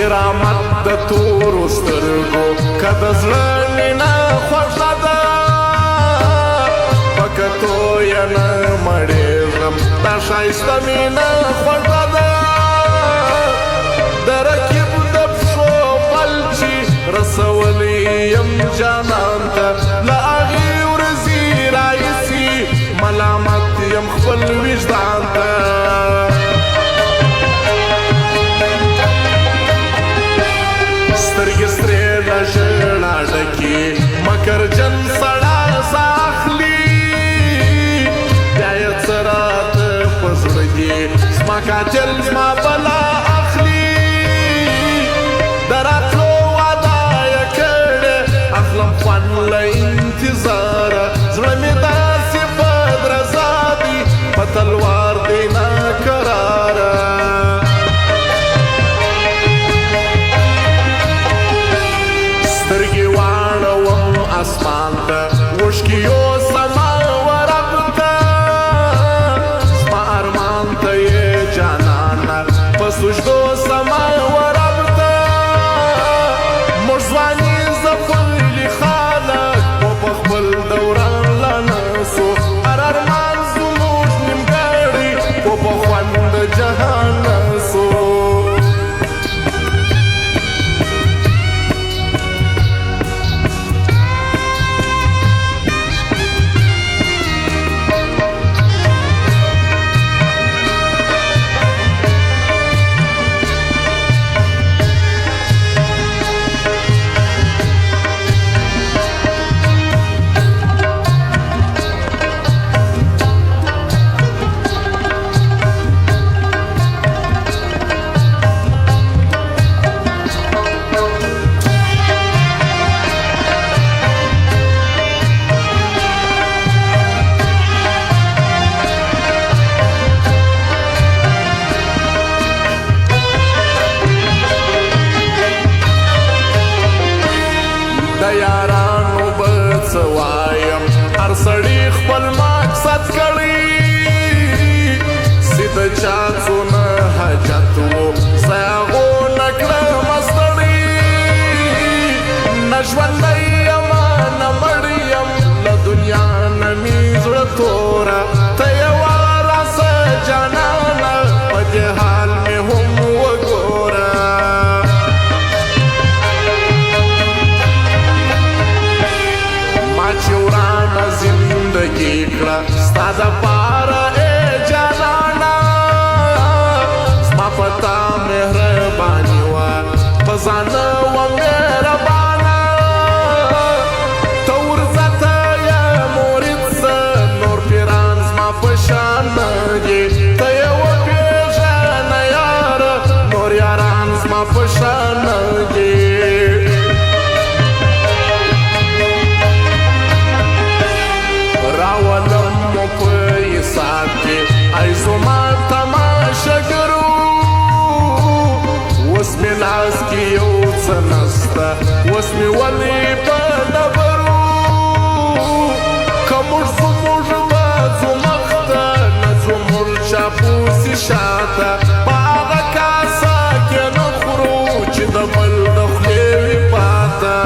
کرامت د تورو سترګو که د زړه مینه خوښه ده په کتو یې نه مړېږم دا ښایسته مینه خوښه ده د رقیب د پښو پل چې رسولی یم جانان ته له هغې ورځې راایسي ملامت یم خپل وجدان ته سترګې سرې له ژړا ډکې مکرجن سړه ساه اخلي بیا یې څه راته په زړه کې زما قاتل زما بلا اخلي د راتلو وعده یې کړې اخلم خوند له انتظاره زړه مې داسې په درزا دی په تلوار دی ناقراره سترګې واړوم اسمان ته اوښکې یوسمه ورب ته زما ارمان ته یې جانانه په سجدو سمه ورب ته موږ ځواني زفلي خلک و په خپل دوران لا نسو هر ارمان زموږ نیمګړی و په خوند د جهان نسو د یارانو به څه وایم هر سړي خپل مقصد کړی سیده چا څونه حاجت و زه هغو نه کړمه ستړی نه ژوندی یمه نه مړ یم له دنیا نه مې زړه توره ته یوه راسه جانانه په دې حال مې هم وګوره چې ورانه زندګي کړه ستا دپاره ای جانانه زما په تا مهرباني وه په ځان نه وه مهربانه ته ورځه یې مرید څه نور پیران زما په شان نه دي ته یې وپېژنه یاره نور یاران زما په شان نه دي راولم مو په حساب کې ای زما تماشګرو اوس مې لاس کې یو څه نسته اوس مې ولې په ډبرو که موږ زموږ به ځو مخته نه زموږ چاپوسي شاته په هغه کاسه کې نه خورو چې د بل د خولې وي پاته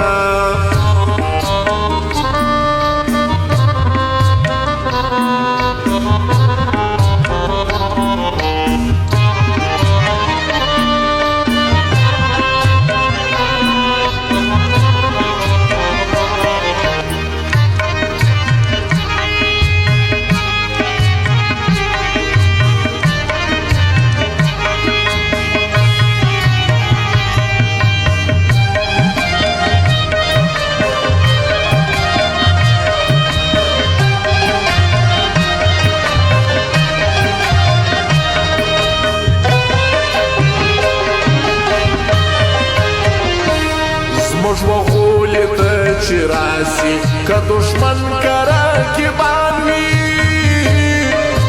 موږ وغولې ته چې راسي که دښمن که رقیبان وي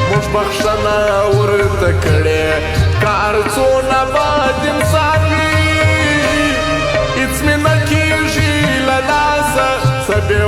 موږ بخښنه ورته کړې که هر څونه بد انسان وي هېڅ مې نه کېږي له لاسه څه بې